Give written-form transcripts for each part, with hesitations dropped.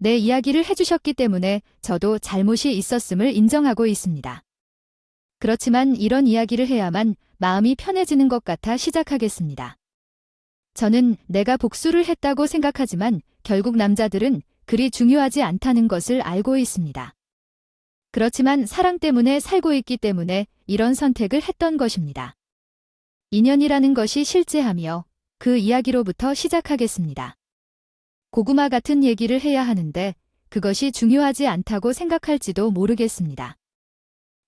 내 이야기를 해주셨기 때문에 저도 잘못이 있었음을 인정하고 있습니다. 그렇지만 이런 이야기를 해야만 마음이 편해지는 것 같아 시작하겠습니다. 저는 내가 복수를 했다고 생각하지만 결국 남자들은 그리 중요하지 않다는 것을 알고 있습니다. 그렇지만 사랑 때문에 살고 있기 때문에 이런 선택을 했던 것입니다. 인연이라는 것이 실제하며 그 이야기로부터 시작하겠습니다. 고구마 같은 얘기를 해야 하는데 그것이 중요하지 않다고 생각할지도 모르겠습니다.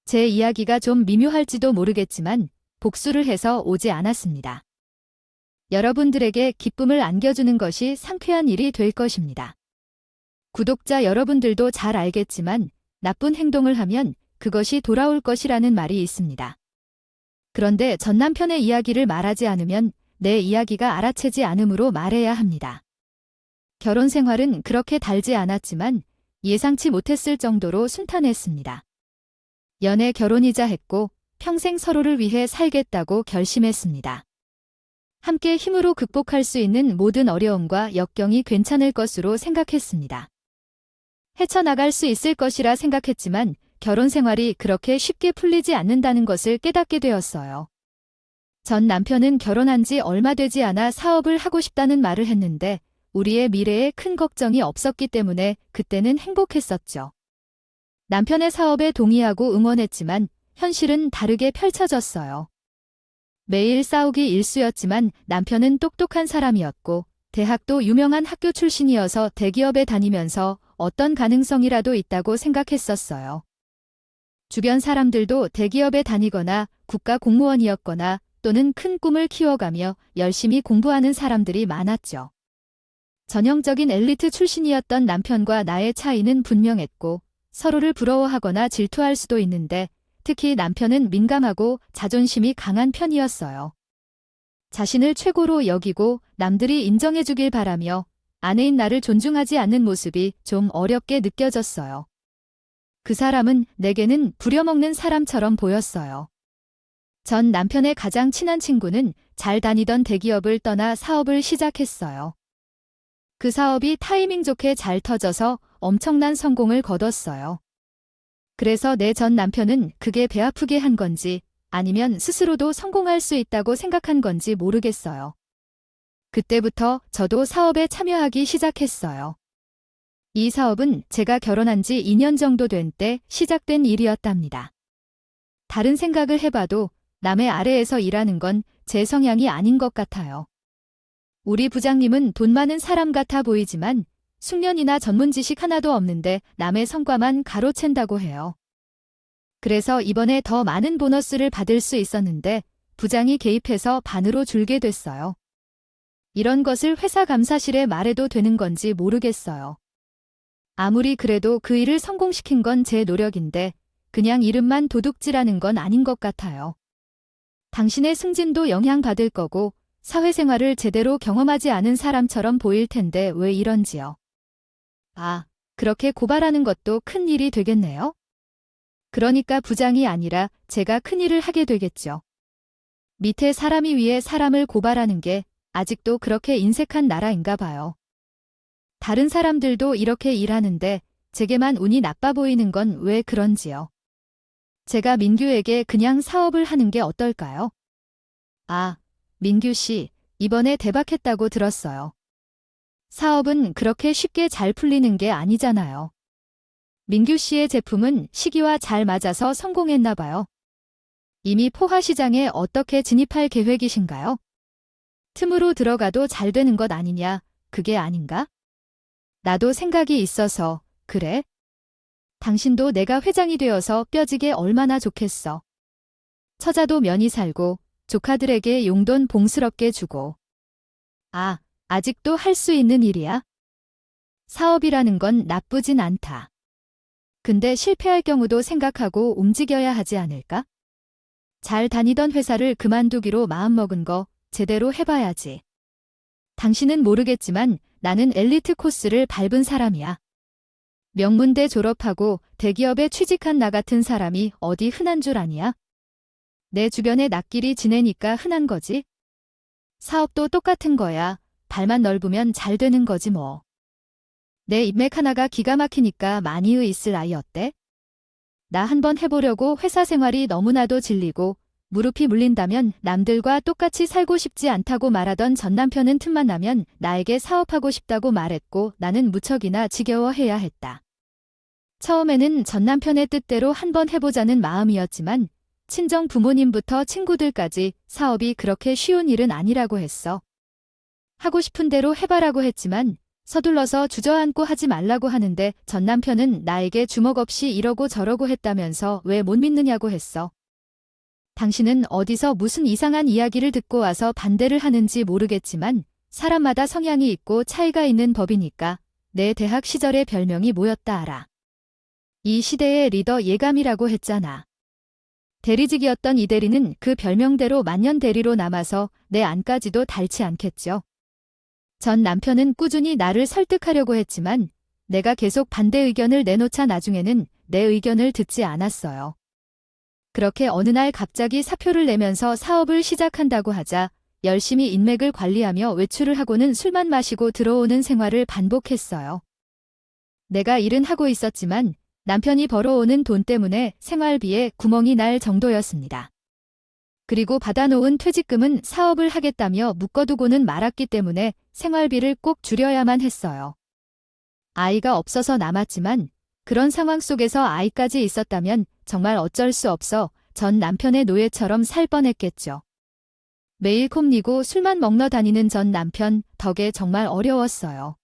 제 이야기가 좀 미묘할지도 모르겠지만 복수를 해서 오지 않았습니다. 여러분들에게 기쁨을 안겨주는 것이 상쾌한 일이 될 것입니다. 구독자 여러분들도 잘 알겠지만 나쁜 행동을 하면 그것이 돌아올 것이라는 말이 있습니다. 그런데 전 남편의 이야기를 말하지 않으면 내 이야기가 알아채지 않으므로 말해야 합니다. 결혼 생활은 그렇게 달지 않았지만 예상치 못했을 정도로 순탄했습니다. 연애 결혼이자 했고 평생 서로를 위해 살겠다고 결심했습니다. 함께 힘으로 극복할 수 있는 모든 어려움과 역경이 괜찮을 것으로 생각했습니다. 헤쳐나갈 수 있을 것이라 생각했지만 결혼 생활이 그렇게 쉽게 풀리지 않는다는 것을 깨닫게 되었어요. 전 남편은 결혼한 지 얼마 되지 않아 사업을 하고 싶다는 말을 했는데 우리의 미래에 큰 걱정이 없었기 때문에 그때는 행복했었죠. 남편의 사업에 동의하고 응원했지만 현실은 다르게 펼쳐졌어요. 매일 싸우기 일쑤였지만 남편은 똑똑한 사람이었고 대학도 유명한 학교 출신이어서 대기업에 다니면서 어떤 가능성이라도 있다고 생각했었어요. 주변 사람들도 대기업에 다니거나 국가 공무원이었거나 또는 큰 꿈을 키워가며 열심히 공부하는 사람들이 많았죠. 전형적인 엘리트 출신이었던 남편과 나의 차이는 분명했고 서로를 부러워하거나 질투할 수도 있는데 특히 남편은 민감하고 자존심이 강한 편이었어요. 자신을 최고로 여기고 남들이 인정해주길 바라며 아내인 나를 존중하지 않는 모습이 좀 어렵게 느껴졌어요. 그 사람은 내게는 부려먹는 사람처럼 보였어요. 전 남편의 가장 친한 친구는 잘 다니던 대기업을 떠나 사업을 시작했어요. 그 사업이 타이밍 좋게 잘 터져서 엄청난 성공을 거뒀어요. 그래서 내 전 남편은 그게 배 아프게 한 건지 아니면 스스로도 성공할 수 있다고 생각한 건지 모르겠어요. 그때부터 저도 사업에 참여하기 시작했어요. 이 사업은 제가 결혼한 지 2년 정도 된 때 시작된 일이었답니다. 다른 생각을 해봐도 남의 아래에서 일하는 건 제 성향이 아닌 것 같아요. 우리 부장님은 돈 많은 사람 같아 보이지만 숙련이나 전문 지식 하나도 없는데 남의 성과만 가로챈다고 해요. 그래서 이번에 더 많은 보너스를 받을 수 있었는데 부장이 개입해서 반으로 줄게 됐어요. 이런 것을 회사 감사실에 말해도 되는 건지 모르겠어요. 아무리 그래도 그 일을 성공시킨 건 제 노력인데 그냥 이름만 도둑질하는 건 아닌 것 같아요. 당신의 승진도 영향받을 거고 사회생활을 제대로 경험하지 않은 사람처럼 보일 텐데 왜 이런지요. 아, 그렇게 고발하는 것도 큰 일이 되겠네요. 그러니까 부장이 아니라 제가 큰 일을 하게 되겠죠. 밑에 사람이 위에 사람을 고발하는 게 아직도 그렇게 인색한 나라인가 봐요. 다른 사람들도 이렇게 일하는데 제게만 운이 나빠 보이는 건 왜 그런지요. 제가 민규에게 그냥 사업을 하는 게 어떨까요? 아, 민규 씨, 이번에 대박했다고 들었어요. 사업은 그렇게 쉽게 잘 풀리는 게 아니잖아요. 민규 씨의 제품은 시기와 잘 맞아서 성공했나 봐요. 이미 포화 시장에 어떻게 진입할 계획이신가요? 틈으로 들어가도 잘 되는 것 아니냐, 그게 아닌가? 나도 생각이 있어서, 그래? 당신도 내가 회장이 되어서 뼈지게 얼마나 좋겠어. 처자도 면이 살고 조카들에게 용돈 봉스럽게 주고. 아, 아직도 할 수 있는 일이야? 사업이라는 건 나쁘진 않다. 근데 실패할 경우도 생각하고 움직여야 하지 않을까? 잘 다니던 회사를 그만두기로 마음먹은 거 제대로 해봐야지. 당신은 모르겠지만 나는 엘리트 코스를 밟은 사람이야. 명문대 졸업하고 대기업에 취직한 나 같은 사람이 어디 흔한 줄 아니야? 내 주변에 낯길이 지내니까 흔한 거지. 사업도 똑같은 거야. 발만 넓으면 잘 되는 거지 뭐. 내 인맥 하나가 기가 막히니까 많이 있을 아이 어때? 나 한번 해보려고 회사 생활이 너무나도 질리고 무릎이 물린다면 남들과 똑같이 살고 싶지 않다고 말하던 전 남편은 틈만 나면 나에게 사업하고 싶다고 말했고 나는 무척이나 지겨워해야 했다. 처음에는 전 남편의 뜻대로 한번 해보자는 마음이었지만 친정 부모님부터 친구들까지 사업이 그렇게 쉬운 일은 아니라고 했어. 하고 싶은 대로 해봐라고 했지만 서둘러서 주저앉고 하지 말라고 하는데 전 남편은 나에게 주먹 없이 이러고 저러고 했다면서 왜 못 믿느냐고 했어. 당신은 어디서 무슨 이상한 이야기를 듣고 와서 반대를 하는지 모르겠지만 사람마다 성향이 있고 차이가 있는 법이니까 내 대학 시절의 별명이 뭐였다 알아. 이 시대의 리더 예감이라고 했잖아. 대리직이었던 이 대리는 그 별명대로 만년 대리로 남아서 내 안까지도 닳지 않겠죠. 전 남편은 꾸준히 나를 설득하려고 했지만 내가 계속 반대 의견을 내놓자 나중에는 내 의견을 듣지 않았어요. 그렇게 어느 날 갑자기 사표를 내면서 사업을 시작한다고 하자 열심히 인맥을 관리하며 외출을 하고는 술만 마시고 들어오는 생활을 반복했어요. 내가 일은 하고 있었지만 남편이 벌어오는 돈 때문에 생활비에 구멍이 날 정도였습니다. 그리고 받아놓은 퇴직금은 사업을 하겠다며 묶어두고는 말았기 때문에 생활비를 꼭 줄여야만 했어요. 아이가 없어서 남았지만 그런 상황 속에서 아이까지 있었다면 정말 어쩔 수 없어 전 남편의 노예처럼 살 뻔했겠죠. 매일 콤니고 술만 먹러 다니는 전 남편 덕에 정말 어려웠어요.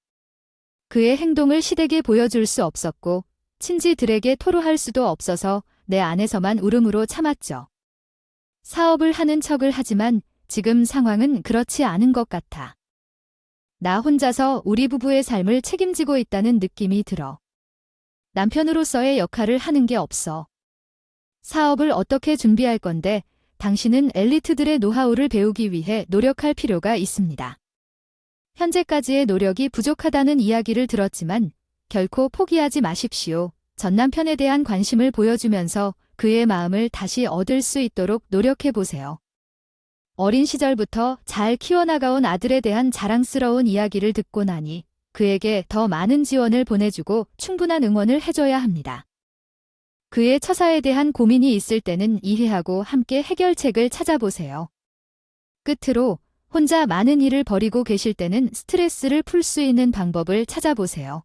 그의 행동을 시댁에 보여줄 수 없었고 친지들에게 토로할 수도 없어서 내 안에서만 울음으로 참았죠. 사업을 하는 척을 하지만 지금 상황은 그렇지 않은 것 같아. 나 혼자서 우리 부부의 삶을 책임지고 있다는 느낌이 들어. 남편으로서의 역할을 하는 게 없어. 사업을 어떻게 준비할 건데 당신은 엘리트들의 노하우를 배우기 위해 노력할 필요가 있습니다. 현재까지의 노력이 부족하다는 이야기를 들었지만 결코 포기하지 마십시오. 전 남편에 대한 관심을 보여주면서 그의 마음을 다시 얻을 수 있도록 노력해보세요. 어린 시절부터 잘 키워나가온 아들에 대한 자랑스러운 이야기를 듣고 나니 그에게 더 많은 지원을 보내주고 충분한 응원을 해줘야 합니다. 그의 처사에 대한 고민이 있을 때는 이해하고 함께 해결책을 찾아보세요. 끝으로 혼자 많은 일을 벌이고 계실 때는 스트레스를 풀 수 있는 방법을 찾아보세요.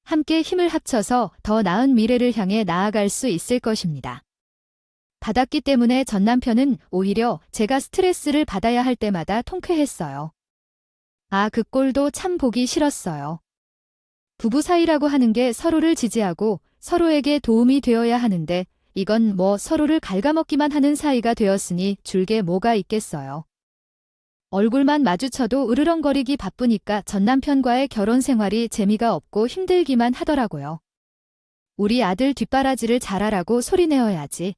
함께 힘을 합쳐서 더 나은 미래를 향해 나아갈 수 있을 것입니다. 받았기 때문에 전 남편은 오히려 제가 스트레스를 받아야 할 때마다 통쾌했어요. 아, 그 꼴도 참 보기 싫었어요. 부부 사이라고 하는 게 서로를 지지하고 서로에게 도움이 되어야 하는데 이건 뭐 서로를 갉아먹기만 하는 사이가 되었으니 줄게 뭐가 있겠어요. 얼굴만 마주쳐도 으르렁거리기 바쁘니까 전 남편과의 결혼 생활이 재미가 없고 힘들기만 하더라고요. 우리 아들 뒷바라지를 잘하라고 소리내어야지.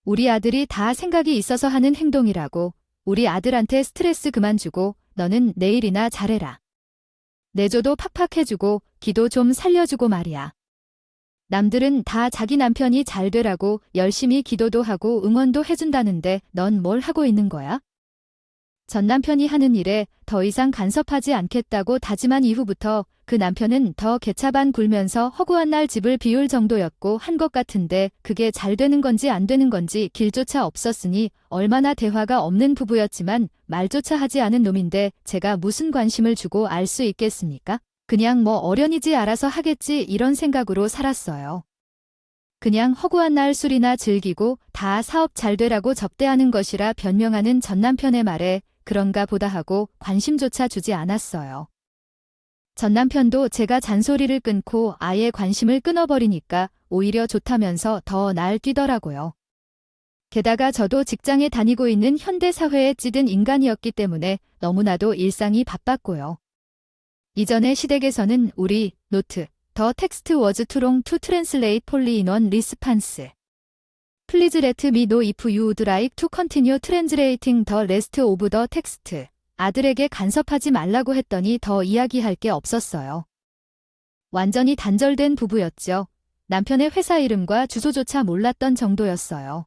우리 아들이 다 생각이 있어서 하는 행동이라고. 우리 아들한테 스트레스 그만 주고 너는 내일이나 잘해라. 내조도 팍팍 해주고 기도 좀 살려주고 말이야. 남들은 다 자기 남편이 잘 되라고 열심히 기도도 하고 응원도 해준다는데 넌 뭘 하고 있는 거야? 전 남편이 하는 일에 더 이상 간섭하지 않겠다고 다짐한 이후부터 그 남편은 더 개차반 굴면서 허구한 날 집을 비울 정도였고 한 것 같은데 그게 잘 되는 건지 안 되는 건지 길조차 없었으니 얼마나 대화가 없는 부부였지만 말조차 하지 않은 놈인데 제가 무슨 관심을 주고 알 수 있겠습니까? 그냥 뭐 어련히지 알아서 하겠지 이런 생각으로 살았어요. 그냥 허구한 날 술이나 즐기고 다 사업 잘 되라고 접대하는 것이라 변명하는 전 남편의 말에 그런가 보다 하고 관심조차 주지 않았어요. 전 남편도 제가 잔소리를 끊고 아예 관심을 끊어버리니까 오히려 좋다면서 더 날뛰더라고요. 게다가 저도 직장에 다니고 있는 현대사회에 찌든 인간이었기 때문에 너무나도 일상이 바빴고요. 이전의 시댁에서는 우리, 노트, The text was too long to translate fully in one response. Please let me know if you would like to continue translating the rest of the text. 아들에게 간섭하지 말라고 했더니 더 이야기할 게 없었어요. 완전히 단절된 부부였죠. 남편의 회사 이름과 주소조차 몰랐던 정도였어요.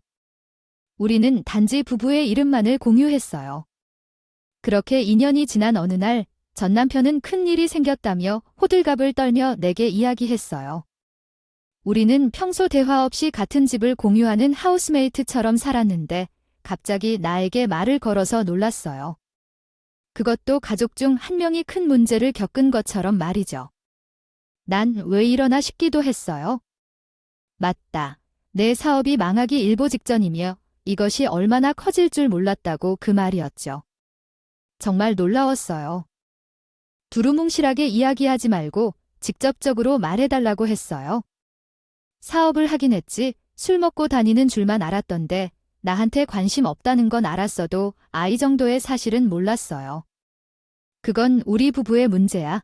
우리는 단지 부부의 이름만을 공유했어요. 그렇게 2년이 지난 어느 날 전 남편은 큰일이 생겼다며 호들갑을 떨며 내게 이야기했어요. 우리는 평소 대화 없이 같은 집을 공유하는 하우스메이트처럼 살았는데 갑자기 나에게 말을 걸어서 놀랐어요. 그것도 가족 중 한 명이 큰 문제를 겪은 것처럼 말이죠. 난 왜 이러나 싶기도 했어요. 맞다. 내 사업이 망하기 일보 직전이며 이것이 얼마나 커질 줄 몰랐다고 그 말이었죠. 정말 놀라웠어요. 두루뭉실하게 이야기하지 말고 직접적으로 말해달라고 했어요. 사업을 하긴 했지 술 먹고 다니는 줄만 알았던데 나한테 관심 없다는 건 알았어도 아이 정도의 사실은 몰랐어요. 그건 우리 부부의 문제야.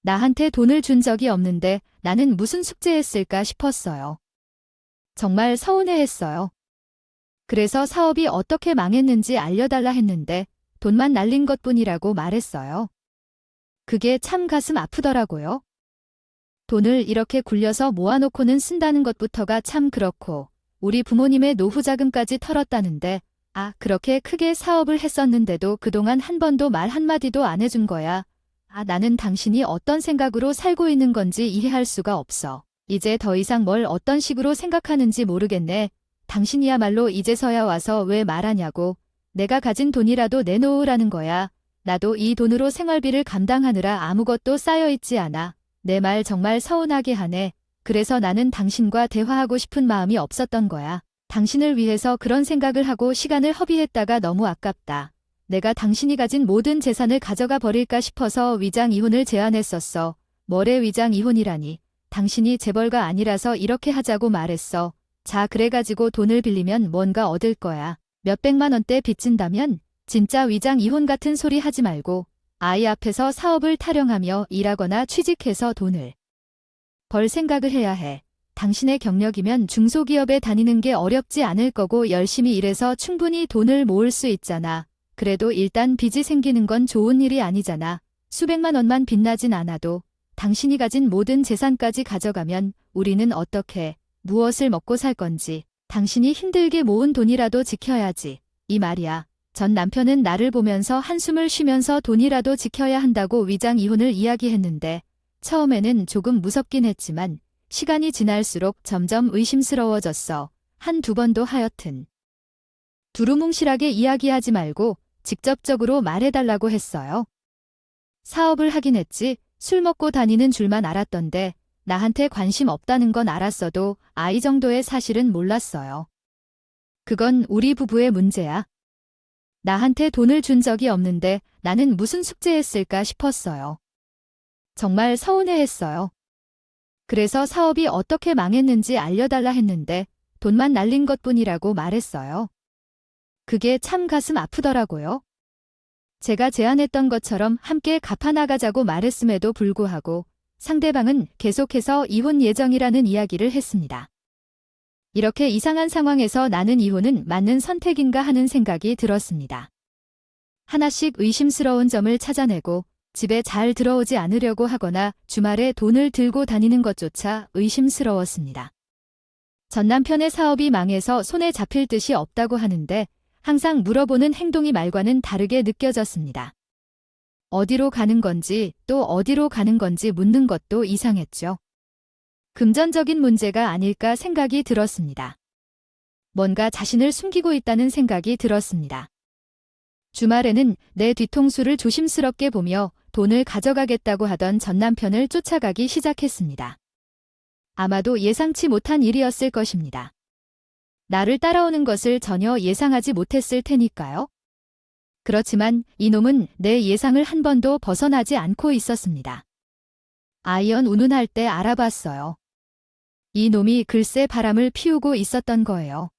나한테 돈을 준 적이 없는데 나는 무슨 숙제했을까 싶었어요. 정말 서운해했어요. 그래서 사업이 어떻게 망했는지 알려달라 했는데 돈만 날린 것뿐이라고 말했어요. 그게 참 가슴 아프더라고요. 돈을 이렇게 굴려서 모아놓고는 쓴다는 것부터가 참 그렇고 우리 부모님의 노후 자금까지 털었다는데 그렇게 크게 사업을 했었는데도 그동안 한 번도 말 한마디도 안 해준 거야. 나는 당신이 어떤 생각으로 살고 있는 건지 이해할 수가 없어. 이제 더 이상 뭘 어떤 식으로 생각하는지 모르겠네. 당신이야말로 이제서야 와서 왜 말하냐고. 내가 가진 돈이라도 내놓으라는 거야. 나도 이 돈으로 생활비를 감당하느라 아무것도 쌓여있지 않아. 내 말 정말 서운하게 하네. 그래서 나는 당신과 대화하고 싶은 마음이 없었던 거야. 당신을 위해서 그런 생각을 하고 시간을 허비했다가 너무 아깝다. 내가 당신이 가진 모든 재산을 가져가 버릴까 싶어서 위장 이혼을 제안했었어. 뭐래 위장 이혼이라니. 당신이 재벌가 아니라서 이렇게 하자고 말했어. 자, 그래가지고 돈을 빌리면 뭔가 얻을 거야. 몇백만 원대 빚진다면 진짜 위장 이혼 같은 소리 하지 말고 아이 앞에서 사업을 타령하며 일하거나 취직해서 돈을 벌 생각을 해야 해. 당신의 경력이면 중소기업에 다니는 게 어렵지 않을 거고 열심히 일해서 충분히 돈을 모을 수 있잖아. 그래도 일단 빚이 생기는 건 좋은 일이 아니잖아. 수백만 원만 빚나진 않아도 당신이 가진 모든 재산까지 가져가면 우리는 어떻게, 무엇을 먹고 살 건지. 당신이 힘들게 모은 돈이라도 지켜야지. 이 말이야. 전 남편은 나를 보면서 한숨을 쉬면서 돈이라도 지켜야 한다고 위장 이혼을 이야기했는데 처음에는 조금 무섭긴 했지만 시간이 지날수록 점점 의심스러워졌어. 한두 번도 하여튼. 두루뭉실하게 이야기하지 말고 직접적으로 말해달라고 했어요. 사업을 하긴 했지 술 먹고 다니는 줄만 알았던데 나한테 관심 없다는 건 알았어도 아이 정도의 사실은 몰랐어요. 그건 우리 부부의 문제야. 나한테 돈을 준 적이 없는데 나는 무슨 숙제했을까 싶었어요. 정말 서운해했어요. 그래서 사업이 어떻게 망했는지 알려달라 했는데 돈만 날린 것뿐이라고 말했어요. 그게 참 가슴 아프더라고요. 제가 제안했던 것처럼 함께 갚아나가자고 말했음에도 불구하고 상대방은 계속해서 이혼 예정이라는 이야기를 했습니다. 이렇게 이상한 상황에서 나는 이혼은 맞는 선택인가 하는 생각이 들었습니다. 하나씩 의심스러운 점을 찾아내고 집에 잘 들어오지 않으려고 하거나 주말에 돈을 들고 다니는 것조차 의심스러웠습니다. 전 남편의 사업이 망해서 손에 잡힐 듯이 없다고 하는데 항상 물어보는 행동이 말과는 다르게 느껴졌습니다. 어디로 가는 건지 또 어디로 가는 건지 묻는 것도 이상했죠. 금전적인 문제가 아닐까 생각이 들었습니다. 뭔가 자신을 숨기고 있다는 생각이 들었습니다. 주말에는 내 뒤통수를 조심스럽게 보며 돈을 가져가겠다고 하던 전 남편을 쫓아가기 시작했습니다. 아마도 예상치 못한 일이었을 것입니다. 나를 따라오는 것을 전혀 예상하지 못했을 테니까요. 그렇지만 이놈은 내 예상을 한 번도 벗어나지 않고 있었습니다. 아이언 운운할 때 알아봤어요. 이놈이 글쎄 바람을 피우고 있었던 거예요.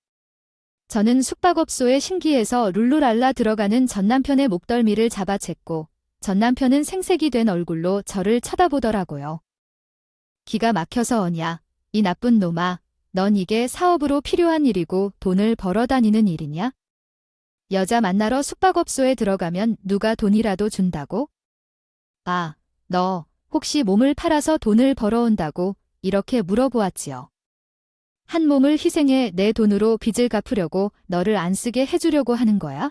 저는 숙박업소에 신기해서 룰루랄라 들어가는 전 남편의 목덜미를 잡아챘고 전 남편은 생색이 된 얼굴로 저를 쳐다보더라고요. 기가 막혀서 어냐, 이 나쁜 놈아. 넌 이게 사업으로 필요한 일이고 돈을 벌어 다니는 일이냐? 여자 만나러 숙박업소에 들어가면 누가 돈이라도 준다고? 너 혹시 몸을 팔아서 돈을 벌어온다고 이렇게 물어보았지요. 한 몸을 희생해 내 돈으로 빚을 갚으려고 너를 안 쓰게 해주려고 하는 거야?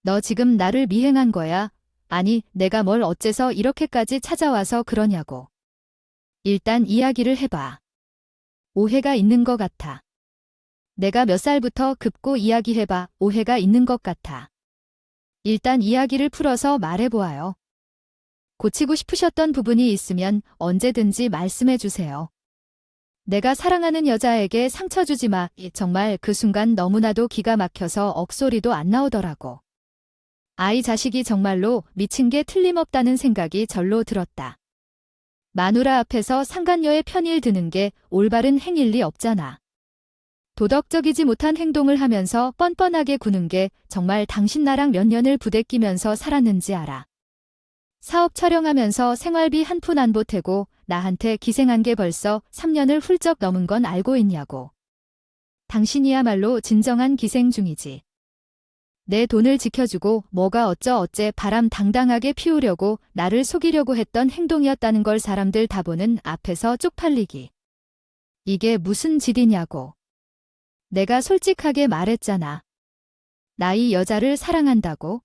너 지금 나를 미행한 거야? 아니, 내가 뭘 어째서 이렇게까지 찾아와서 그러냐고. 일단 이야기를 해봐. 오해가 있는 것 같아. 내가 몇 살부터 급고 이야기해봐. 오해가 있는 것 같아. 일단 이야기를 풀어서 말해보아요. 고치고 싶으셨던 부분이 있으면 언제든지 말씀해 주세요. 내가 사랑하는 여자에게 상처 주지 마. 정말 그 순간 너무나도 기가 막혀서 억소리도 안 나오더라고. 아이 자식이 정말로 미친 게 틀림없다는 생각이 절로 들었다. 마누라 앞에서 상간녀의 편을 드는 게 올바른 행일 리 없잖아. 도덕적이지 못한 행동을 하면서 뻔뻔하게 구는 게 정말 당신 나랑 몇 년을 부대끼면서 살았는지 알아. 사업 촬영하면서 생활비 한 푼 안 보태고 나한테 기생한 게 벌써 3년을 훌쩍 넘은 건 알고 있냐고. 당신이야말로 진정한 기생 중이지. 내 돈을 지켜주고 뭐가 어째 바람 당당하게 피우려고 나를 속이려고 했던 행동이었다는 걸 사람들 다 보는 앞에서 쪽팔리기. 이게 무슨 짓이냐고. 내가 솔직하게 말했잖아. 나 이 여자를 사랑한다고.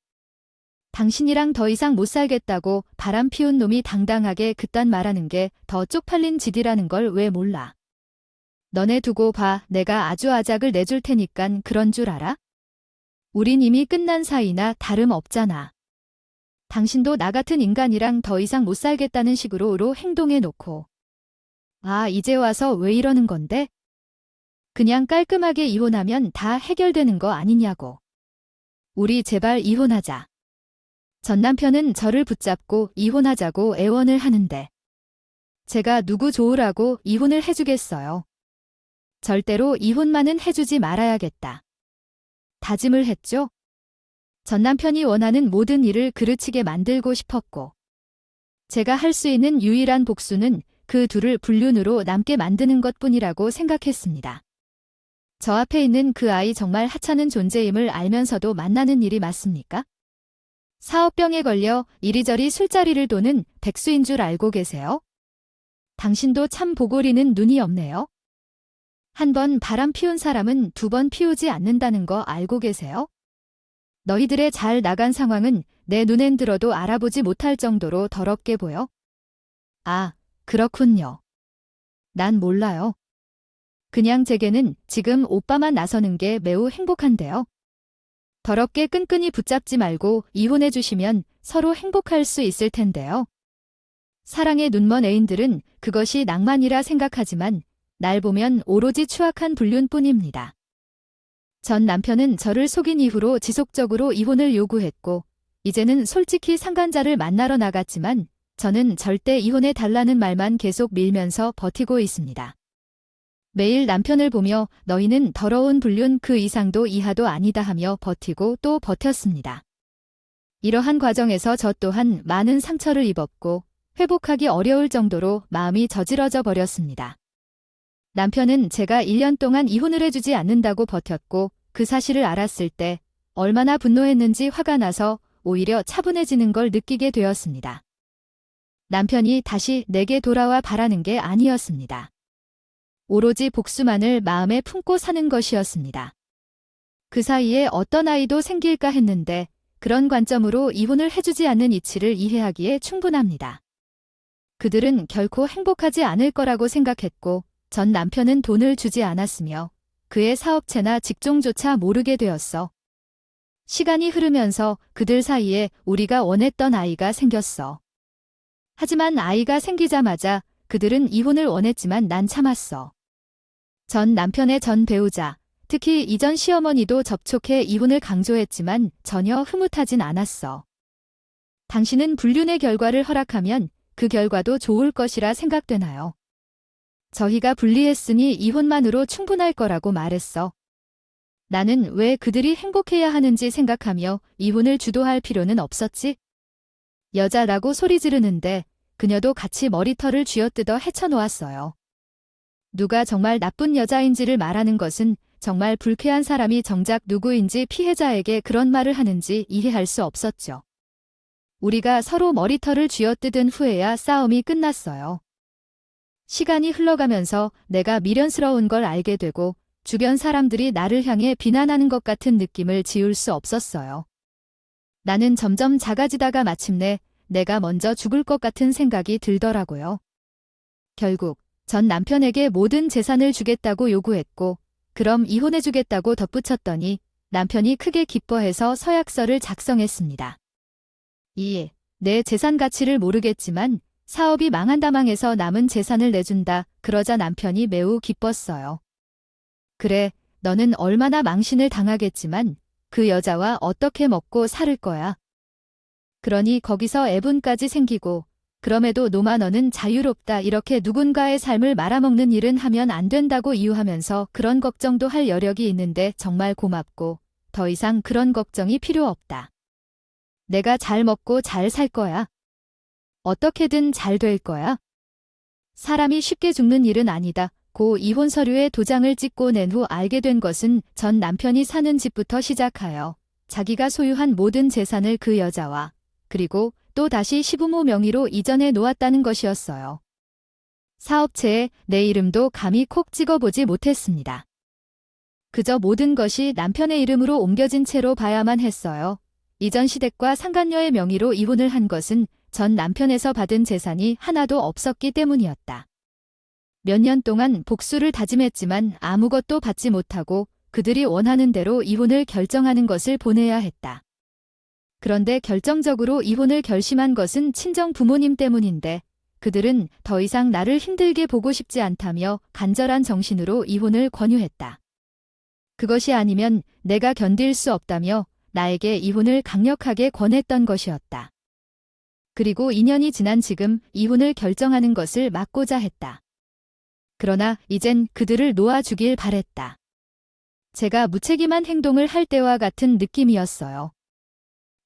당신이랑 더 이상 못 살겠다고 바람 피운 놈이 당당하게 그딴 말하는 게 더 쪽팔린 짓이라는 걸 왜 몰라. 너네 두고 봐. 내가 아주 아작을 내줄 테니깐 그런 줄 알아? 우린 이미 끝난 사이나 다름없잖아. 당신도 나 같은 인간이랑 더 이상 못 살겠다는 식으로 행동해 놓고. 아, 이제 와서 왜 이러는 건데? 그냥 깔끔하게 이혼하면 다 해결되는 거 아니냐고. 우리 제발 이혼하자. 전 남편은 저를 붙잡고 이혼하자고 애원을 하는데 제가 누구 좋으라고 이혼을 해주겠어요. 절대로 이혼만은 해주지 말아야겠다. 다짐을 했죠. 전 남편이 원하는 모든 일을 그르치게 만들고 싶었고 제가 할 수 있는 유일한 복수는 그 둘을 불륜으로 남게 만드는 것뿐이라고 생각했습니다. 저 앞에 있는 그 아이 정말 하찮은 존재임을 알면서도 만나는 일이 맞습니까? 사업병에 걸려 이리저리 술자리를 도는 백수인 줄 알고 계세요? 당신도 참 보고리는 눈이 없네요. 한 번 바람 피운 사람은 두 번 피우지 않는다는 거 알고 계세요? 너희들의 잘 나간 상황은 내 눈엔 들어도 알아보지 못할 정도로 더럽게 보여? 아, 그렇군요. 난 몰라요. 그냥 제게는 지금 오빠만 나서는 게 매우 행복한데요. 더럽게 끈끈이 붙잡지 말고 이혼해 주시면 서로 행복할 수 있을 텐데요. 사랑에 눈먼 애인들은 그것이 낭만이라 생각하지만 날 보면 오로지 추악한 불륜뿐입니다. 전 남편은 저를 속인 이후로 지속적으로 이혼을 요구했고 이제는 솔직히 상간자를 만나러 나갔지만 저는 절대 이혼해 달라는 말만 계속 밀면서 버티고 있습니다. 매일 남편을 보며 너희는 더러운 불륜 그 이상도 이하도 아니다 하며 버티고 또 버텼습니다. 이러한 과정에서 저 또한 많은 상처를 입었고 회복하기 어려울 정도로 마음이 저질러져 버렸습니다. 남편은 제가 1년 동안 이혼을 해주지 않는다고 버텼고 그 사실을 알았을 때 얼마나 분노했는지 화가 나서 오히려 차분해지는 걸 느끼게 되었습니다. 남편이 다시 내게 돌아와 바라는 게 아니었습니다. 오로지 복수만을 마음에 품고 사는 것이었습니다. 그 사이에 어떤 아이도 생길까 했는데 그런 관점으로 이혼을 해주지 않는 이치를 이해하기에 충분합니다. 그들은 결코 행복하지 않을 거라고 생각했고 전 남편은 돈을 주지 않았으며 그의 사업체나 직종조차 모르게 되었어. 시간이 흐르면서 그들 사이에 우리가 원했던 아이가 생겼어. 하지만 아이가 생기자마자 그들은 이혼을 원했지만 난 참았어. 전 남편의 전 배우자, 특히 이전 시어머니도 접촉해 이혼을 강조했지만 전혀 흐뭇하진 않았어. 당신은 불륜의 결과를 허락하면 그 결과도 좋을 것이라 생각되나요? 저희가 분리했으니 이혼만으로 충분할 거라고 말했어. 나는 왜 그들이 행복해야 하는지 생각하며 이혼을 주도할 필요는 없었지? 여자라고 소리 지르는데 그녀도 같이 머리털을 쥐어뜯어 헤쳐놓았어요. 누가 정말 나쁜 여자인지를 말하는 것은 정말 불쾌한 사람이 정작 누구인지 피해자에게 그런 말을 하는지 이해할 수 없었죠. 우리가 서로 머리털을 쥐어뜯은 후에야 싸움이 끝났어요. 시간이 흘러가면서 내가 미련스러운 걸 알게 되고 주변 사람들이 나를 향해 비난하는 것 같은 느낌을 지울 수 없었어요. 나는 점점 작아지다가 마침내 내가 먼저 죽을 것 같은 생각이 들더라고요. 결국 전 남편에게 모든 재산을 주겠다고 요구했고, 그럼 이혼해주겠다고 덧붙였더니 남편이 크게 기뻐해서 서약서를 작성했습니다. 2. 내 재산 가치를 모르겠지만 사업이 망한다 망해서 남은 재산을 내준다. 그러자 남편이 매우 기뻤어요. 그래, 너는 얼마나 망신을 당하겠지만 그 여자와 어떻게 먹고 살을 거야. 그러니 거기서 애분까지 생기고, 그럼에도 노마 너는 자유롭다 이렇게 누군가의 삶을 말아먹는 일은 하면 안 된다고 이유하면서 그런 걱정도 할 여력이 있는데 정말 고맙고 더 이상 그런 걱정이 필요 없다. 내가 잘 먹고 잘 살 거야. 어떻게든 잘 될 거야. 사람이 쉽게 죽는 일은 아니다. 고 이혼 서류에 도장을 찍고 낸 후 알게 된 것은 전 남편이 사는 집부터 시작하여 자기가 소유한 모든 재산을 그 여자와 그리고 또 다시 시부모 명의로 이전해 놓았다는 것이었어요. 사업체에 내 이름도 감히 콕 찍어보지 못했습니다. 그저 모든 것이 남편의 이름으로 옮겨진 채로 봐야만 했어요. 이전 시댁과 상간녀의 명의로 이혼을 한 것은 전 남편에서 받은 재산이 하나도 없었기 때문이었다. 몇 년 동안 복수를 다짐했지만 아무것도 받지 못하고 그들이 원하는 대로 이혼을 결정하는 것을 보내야 했다. 그런데 결정적으로 이혼을 결심한 것은 친정 부모님 때문인데 그들은 더 이상 나를 힘들게 보고 싶지 않다며 간절한 정신으로 이혼을 권유했다. 그것이 아니면 내가 견딜 수 없다며 나에게 이혼을 강력하게 권했던 것이었다. 그리고 2년이 지난 지금 이혼을 결정하는 것을 막고자 했다. 그러나 이젠 그들을 놓아주길 바랬다. 제가 무책임한 행동을 할 때와 같은 느낌이었어요.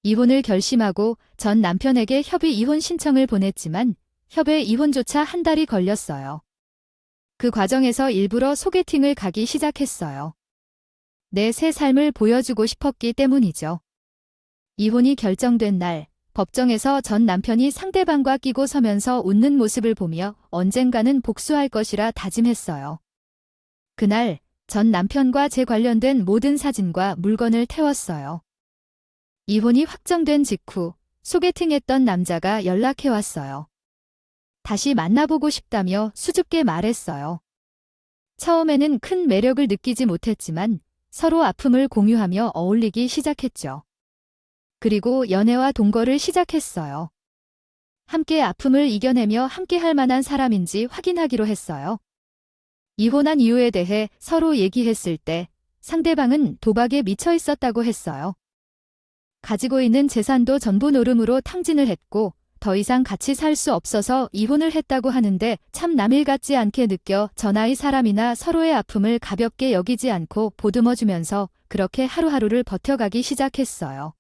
이혼을 결심하고 전 남편에게 협의 이혼 신청을 보냈지만 협의 이혼조차 한 달이 걸렸어요. 그 과정에서 일부러 소개팅을 가기 시작했어요. 내 새 삶을 보여주고 싶었기 때문이죠. 이혼이 결정된 날, 법정에서 전 남편이 상대방과 끼고 서면서 웃는 모습을 보며 언젠가는 복수할 것이라 다짐했어요. 그날 전 남편과 제 관련된 모든 사진과 물건을 태웠어요. 이혼이 확정된 직후 소개팅했던 남자가 연락해왔어요. 다시 만나보고 싶다며 수줍게 말했어요. 처음에는 큰 매력을 느끼지 못했지만 서로 아픔을 공유하며 어울리기 시작했죠. 그리고 연애와 동거를 시작했어요. 함께 아픔을 이겨내며 함께 할 만한 사람인지 확인하기로 했어요. 이혼한 이유에 대해 서로 얘기했을 때 상대방은 도박에 미쳐 있었다고 했어요. 가지고 있는 재산도 전부 노름으로 탕진을 했고 더 이상 같이 살 수 없어서 이혼을 했다고 하는데 참 남일 같지 않게 느껴 저 나이 사람이나 서로의 아픔을 가볍게 여기지 않고 보듬어주면서 그렇게 하루하루를 버텨가기 시작했어요.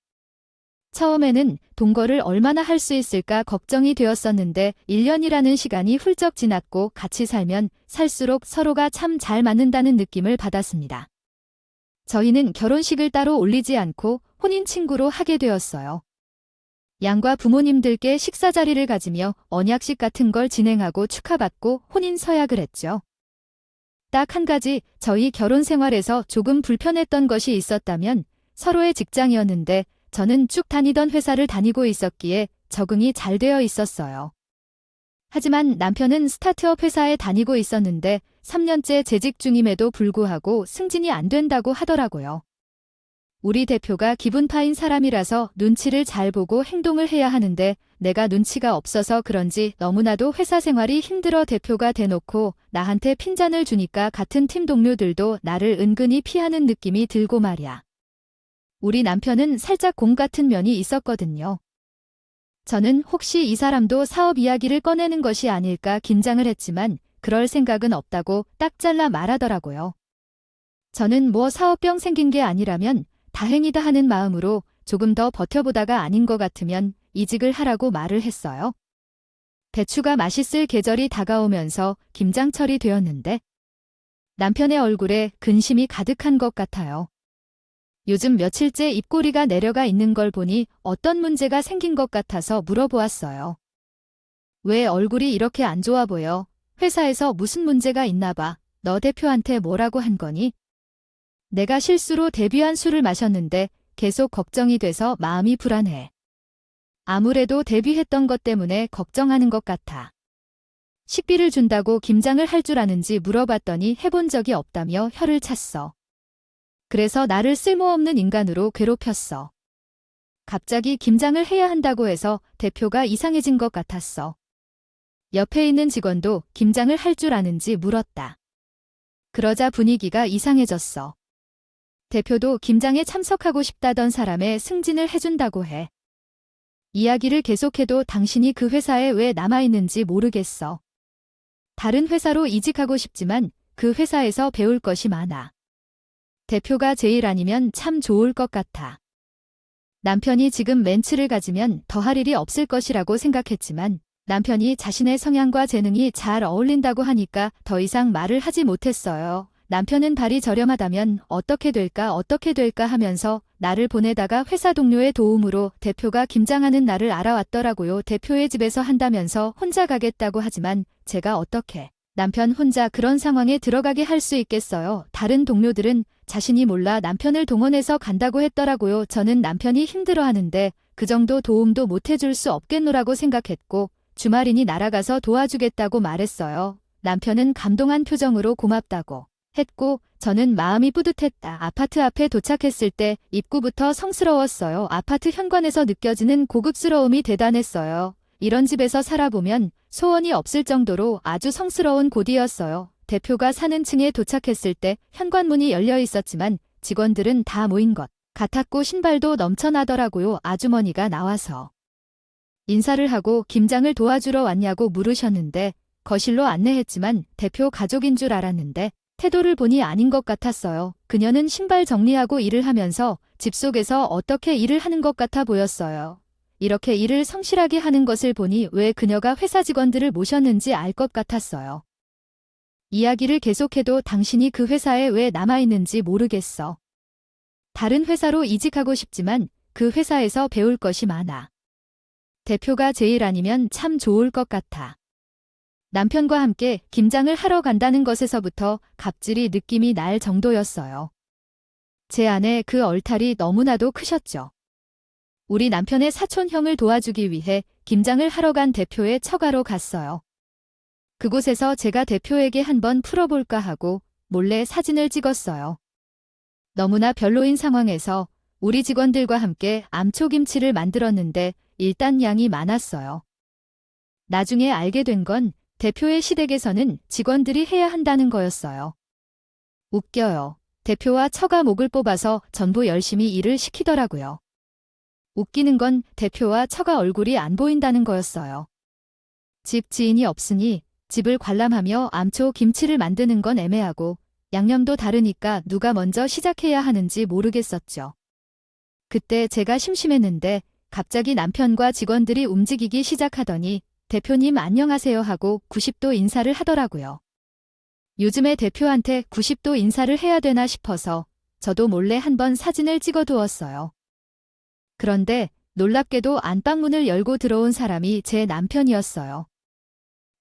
처음에는 동거를 얼마나 할 수 있을까 걱정이 되었었는데 1년이라는 시간이 훌쩍 지났고 같이 살면 살수록 서로가 참 잘 맞는다는 느낌을 받았습니다. 저희는 결혼식을 따로 올리지 않고 혼인 친구로 하게 되었어요. 양가 부모님들께 식사 자리를 가지며 언약식 같은 걸 진행하고 축하받고 혼인 서약을 했죠. 딱 한 가지 저희 결혼 생활에서 조금 불편했던 것이 있었다면 서로의 직장이었는데 저는 쭉 다니던 회사를 다니고 있었기에 적응이 잘 되어 있었어요. 하지만 남편은 스타트업 회사에 다니고 있었는데 3년째 재직 중임에도 불구하고 승진이 안 된다고 하더라고요. 우리 대표가 기분파인 사람이라서 눈치를 잘 보고 행동을 해야 하는데 내가 눈치가 없어서 그런지 너무나도 회사 생활이 힘들어 대표가 대놓고 나한테 핀잔을 주니까 같은 팀 동료들도 나를 은근히 피하는 느낌이 들고 말이야. 우리 남편은 살짝 곰 같은 면이 있었거든요. 저는 혹시 이 사람도 사업 이야기를 꺼내는 것이 아닐까 긴장을 했지만 그럴 생각은 없다고 딱 잘라 말하더라고요. 저는 뭐 사업병 생긴 게 아니라면 다행이다 하는 마음으로 조금 더 버텨보다가 아닌 것 같으면 이직을 하라고 말을 했어요. 배추가 맛있을 계절이 다가오면서 김장철이 되었는데 남편의 얼굴에 근심이 가득한 것 같아요. 요즘 며칠째 입꼬리가 내려가 있는 걸 보니 어떤 문제가 생긴 것 같아서 물어보았어요. 왜 얼굴이 이렇게 안 좋아 보여? 회사에서 무슨 문제가 있나 봐. 너 대표한테 뭐라고 한 거니? 내가 실수로 데뷔한 술을 마셨는데 계속 걱정이 돼서 마음이 불안해. 아무래도 데뷔했던 것 때문에 걱정하는 것 같아. 식비를 준다고 김장을 할 줄 아는지 물어봤더니 해본 적이 없다며 혀를 찼어. 그래서 나를 쓸모없는 인간으로 괴롭혔어. 갑자기 김장을 해야 한다고 해서 대표가 이상해진 것 같았어. 옆에 있는 직원도 김장을 할 줄 아는지 물었다. 그러자 분위기가 이상해졌어. 대표도 김장에 참석하고 싶다던 사람의 승진을 해준다고 해. 이야기를 계속해도 당신이 그 회사에 왜 남아있는지 모르겠어. 다른 회사로 이직하고 싶지만 그 회사에서 배울 것이 많아. 대표가 제일 아니면 참 좋을 것 같아. 남편이 지금 멘츠를 가지면 더할 일이 없을 것이라고 생각했지만 남편이 자신의 성향과 재능이 잘 어울린다고 하니까 더 이상 말을 하지 못했어요. 남편은 발이 저렴하다면 어떻게 될까 하면서 나를 보내다가 회사 동료의 도움으로 대표가 김장하는 날을 알아왔더라고요. 대표의 집에서 한다면서 혼자 가겠다고 하지만 제가 어떻게 남편 혼자 그런 상황에 들어가게 할 수 있겠어요. 다른 동료들은 자신이 몰라 남편을 동원해서 간다고 했더라고요. 저는 남편이 힘들어하는데 그 정도 도움도 못 해줄 수 없겠노라고 생각했고 주말이니 날아가서 도와주겠다고 말했어요. 남편은 감동한 표정으로 고맙다고 했고 저는 마음이 뿌듯했다. 아파트 앞에 도착했을 때 입구부터 성스러웠어요. 아파트 현관에서 느껴지는 고급스러움이 대단했어요. 이런 집에서 살아보면 소원이 없을 정도로 아주 성스러운 곳이었어요. 대표가 사는 층에 도착했을 때 현관문이 열려 있었지만 직원들은 다 모인 것 같았고 신발도 넘쳐나더라고요. 아주머니가 나와서 인사를 하고 김장을 도와주러 왔냐고 물으셨는데 거실로 안내했지만 대표 가족인 줄 알았는데 태도를 보니 아닌 것 같았어요. 그녀는 신발 정리하고 일을 하면서 집 속에서 어떻게 일을 하는 것 같아 보였어요. 이렇게 일을 성실하게 하는 것을 보니 왜 그녀가 회사 직원들을 모셨는지 알 것 같았어요. 이야기를 계속해도 당신이 그 회사에 왜 남아있는지 모르겠어. 다른 회사로 이직하고 싶지만 그 회사에서 배울 것이 많아. 대표가 제일 아니면 참 좋을 것 같아. 남편과 함께 김장을 하러 간다는 것에서부터 갑질이 느낌이 날 정도였어요. 제 안에 그 얼탈이 너무나도 크셨죠. 우리 남편의 사촌형을 도와주기 위해 김장을 하러 간 대표의 처가로 갔어요. 그곳에서 제가 대표에게 한번 풀어볼까 하고 몰래 사진을 찍었어요. 너무나 별로인 상황에서 우리 직원들과 함께 암초김치를 만들었는데 일단 양이 많았어요. 나중에 알게 된 건 대표의 시댁에서는 직원들이 해야 한다는 거였어요. 웃겨요. 대표와 처가 목을 뽑아서 전부 열심히 일을 시키더라고요. 웃기는 건 대표와 처가 얼굴이 안 보인다는 거였어요. 집 지인이 없으니 집을 관람하며 암초 김치를 만드는 건 애매하고 양념도 다르니까 누가 먼저 시작해야 하는지 모르겠었죠. 그때 제가 심심했는데 갑자기 남편과 직원들이 움직이기 시작하더니 대표님 안녕하세요 하고 90도 인사를 하더라고요. 요즘에 대표한테 90도 인사를 해야 되나 싶어서 저도 몰래 한번 사진을 찍어두었어요. 그런데 놀랍게도 안방문을 열고 들어온 사람이 제 남편이었어요.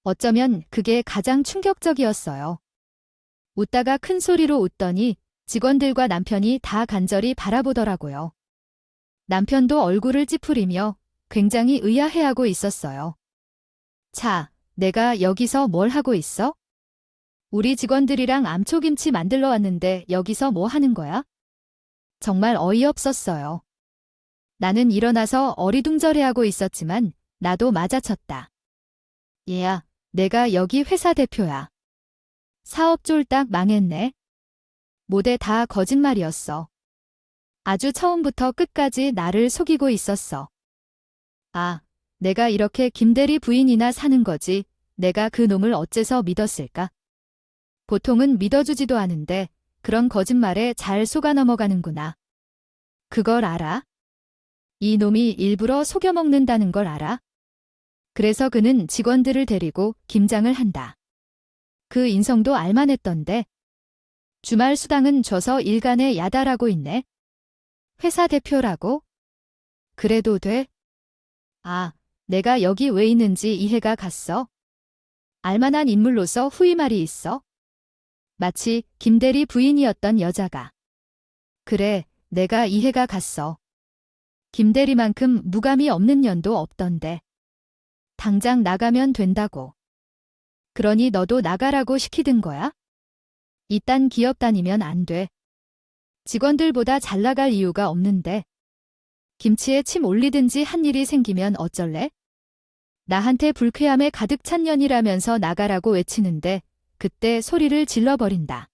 어쩌면 그게 가장 충격적이었어요. 웃다가 큰 소리로 웃더니 직원들과 남편이 다 간절히 바라보더라고요. 남편도 얼굴을 찌푸리며 굉장히 의아해하고 있었어요. 자, 내가 여기서 뭘 하고 있어? 우리 직원들이랑 암초김치 만들러 왔는데 여기서 뭐 하는 거야? 정말 어이없었어요. 나는 일어나서 어리둥절해하고 있었지만 나도 맞아쳤다. 얘야, 내가 여기 회사 대표야. 사업 쫄딱 망했네. 모두 다 거짓말이었어. 아주 처음부터 끝까지 나를 속이고 있었어. 아, 내가 이렇게 김대리 부인이나 사는 거지. 내가 그 놈을 어째서 믿었을까? 보통은 믿어주지도 않은데 그런 거짓말에 잘 속아 넘어가는구나. 그걸 알아? 이 놈이 일부러 속여먹는다는 걸 알아? 그래서 그는 직원들을 데리고 김장을 한다. 그 인성도 알만했던데. 주말 수당은 줘서 일간에 야단하고 있네. 회사 대표라고? 그래도 돼? 아, 내가 여기 왜 있는지 이해가 갔어? 알만한 인물로서 후위 말이 있어? 마치 김대리 부인이었던 여자가. 그래, 내가 이해가 갔어. 김대리만큼 무감이 없는 년도 없던데. 당장 나가면 된다고. 그러니 너도 나가라고 시키든 거야? 이딴 기업 다니면 안 돼. 직원들보다 잘 나갈 이유가 없는데. 김치에 침 올리든지 한 일이 생기면 어쩔래? 나한테 불쾌함에 가득 찬 년이라면서 나가라고 외치는데 그때 소리를 질러버린다.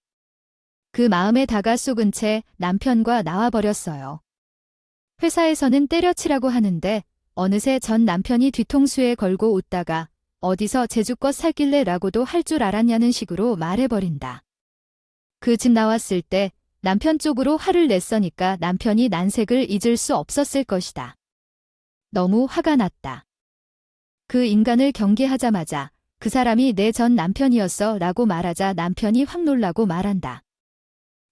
그 마음에 다가 쏘근 채 남편과 나와버렸어요. 회사에서는 때려치라고 하는데 어느새 전 남편이 뒤통수에 걸고 웃다가 어디서 제주껏 살길래 라고도 할 줄 알았냐는 식으로 말해버린다. 그 집 나왔을 때 남편 쪽으로 화를 냈으니까 남편이 난색을 잊을 수 없었을 것이다. 너무 화가 났다. 그 인간을 경계하자마자 그 사람이 내 전 남편이었어 라고 말하자 남편이 확 놀라고 말한다.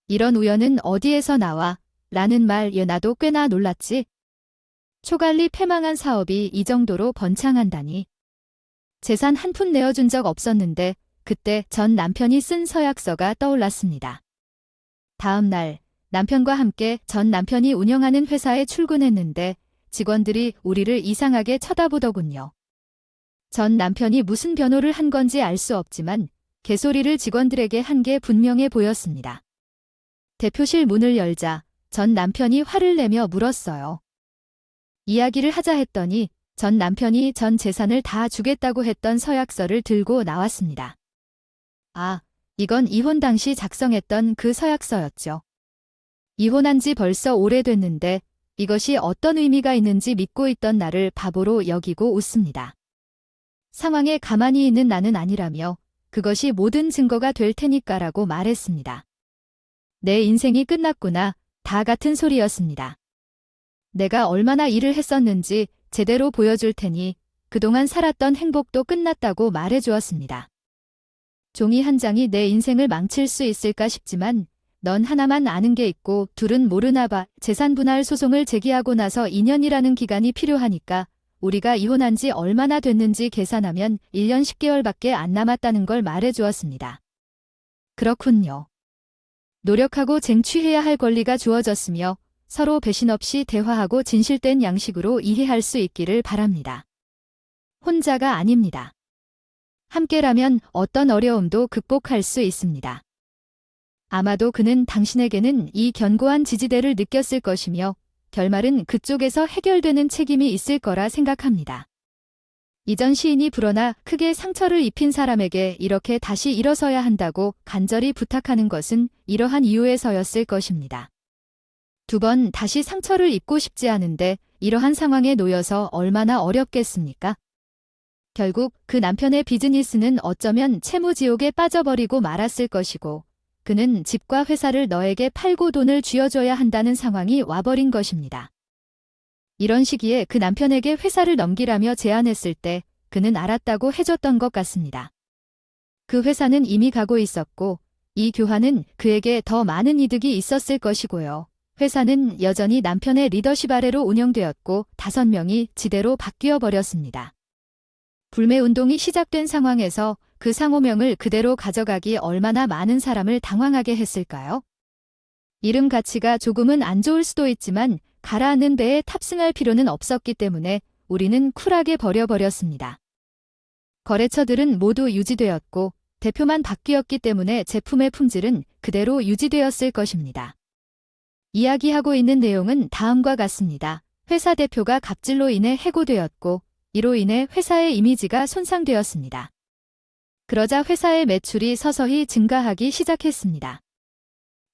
이런 우연은 어디에서 나와? 라는 말에 나도 꽤나 놀랐지. 초갈리 패망한 사업이 이 정도로 번창한다니. 재산 한 푼 내어준 적 없었는데 그때 전 남편이 쓴 서약서가 떠올랐습니다. 다음 날 남편과 함께 전 남편이 운영하는 회사에 출근했는데 직원들이 우리를 이상하게 쳐다보더군요. 전 남편이 무슨 변호를 한 건지 알 수 없지만 개소리를 직원들에게 한 게 분명해 보였습니다. 대표실 문을 열자 전 남편이 화를 내며 물었어요. 이야기를 하자 했더니 전 남편이 전 재산을 다 주겠다고 했던 서약서를 들고 나왔습니다. 아, 이건 이혼 당시 작성했던 그 서약서였죠. 이혼한 지 벌써 오래됐는데 이것이 어떤 의미가 있는지 믿고 있던 나를 바보로 여기고 웃습니다. 상황에 가만히 있는 나는 아니라며 그것이 모든 증거가 될 테니까라고 말했습니다. 내 인생이 끝났구나. 다 같은 소리였습니다. 내가 얼마나 일을 했었는지 제대로 보여줄 테니 그동안 살았던 행복도 끝났다고 말해주었습니다. 종이 한 장이 내 인생을 망칠 수 있을까 싶지만 넌 하나만 아는 게 있고 둘은 모르나 봐. 재산 분할 소송을 제기하고 나서 2년이라는 기간이 필요하니까 우리가 이혼한 지 얼마나 됐는지 계산하면 1년 10개월밖에 안 남았다는 걸 말해주었습니다. 그렇군요. 노력하고 쟁취해야 할 권리가 주어졌으며 서로 배신 없이 대화하고 진실된 양식으로 이해할 수 있기를 바랍니다. 혼자가 아닙니다. 함께라면 어떤 어려움도 극복할 수 있습니다. 아마도 그는 당신에게는 이 견고한 지지대를 느꼈을 것이며 결말은 그쪽에서 해결되는 책임이 있을 거라 생각합니다. 이전 시인이 불어나 크게 상처를 입힌 사람에게 이렇게 다시 일어서야 한다고 간절히 부탁하는 것은 이러한 이유에서였을 것입니다. 두 번 다시 상처를 입고 싶지 않은데 이러한 상황에 놓여서 얼마나 어렵겠습니까? 결국 그 남편의 비즈니스는 어쩌면 채무지옥에 빠져버리고 말았을 것이고 그는 집과 회사를 너에게 팔고 돈을 쥐어줘야 한다는 상황이 와버린 것입니다. 이런 시기에 그 남편에게 회사를 넘기라며 제안했을 때 그는 알았다고 해줬던 것 같습니다. 그 회사는 이미 가고 있었고 이 교환은 그에게 더 많은 이득이 있었을 것이고요. 회사는 여전히 남편의 리더십 아래로 운영되었고 5명이 지대로 바뀌어 버렸습니다. 불매운동이 시작된 상황에서 그 상호명을 그대로 가져가기 얼마나 많은 사람을 당황하게 했을까요? 이름 가치가 조금은 안 좋을 수도 있지만 가라앉는 배에 탑승할 필요는 없었기 때문에 우리는 쿨하게 버려버렸습니다. 거래처들은 모두 유지되었고 대표만 바뀌었기 때문에 제품의 품질은 그대로 유지되었을 것입니다. 이야기하고 있는 내용은 다음과 같습니다. 회사 대표가 갑질로 인해 해고되었고 이로 인해 회사의 이미지가 손상되었습니다. 그러자 회사의 매출이 서서히 증가하기 시작했습니다.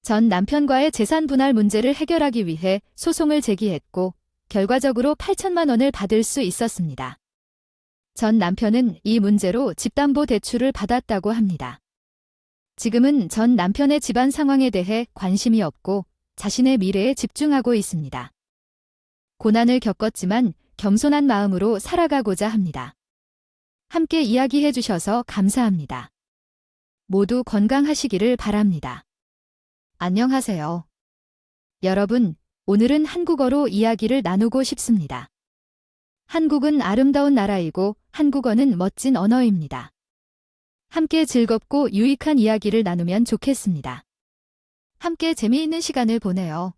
전 남편과의 재산 분할 문제를 해결하기 위해 소송을 제기했고 결과적으로 8천만 원을 받을 수 있었습니다. 전 남편은 이 문제로 집담보대출을 받았다고 합니다. 지금은 전 남편의 집안 상황에 대해 관심이 없고 자신의 미래에 집중하고 있습니다. 고난을 겪었지만 겸손한 마음으로 살아가고자 합니다. 함께 이야기해 주셔서 감사합니다. 모두 건강하시기를 바랍니다. 안녕하세요. 여러분, 오늘은 한국어로 이야기를 나누고 싶습니다. 한국은 아름다운 나라이고 한국어는 멋진 언어입니다. 함께 즐겁고 유익한 이야기를 나누면 좋겠습니다. 함께 재미있는 시간을 보내요.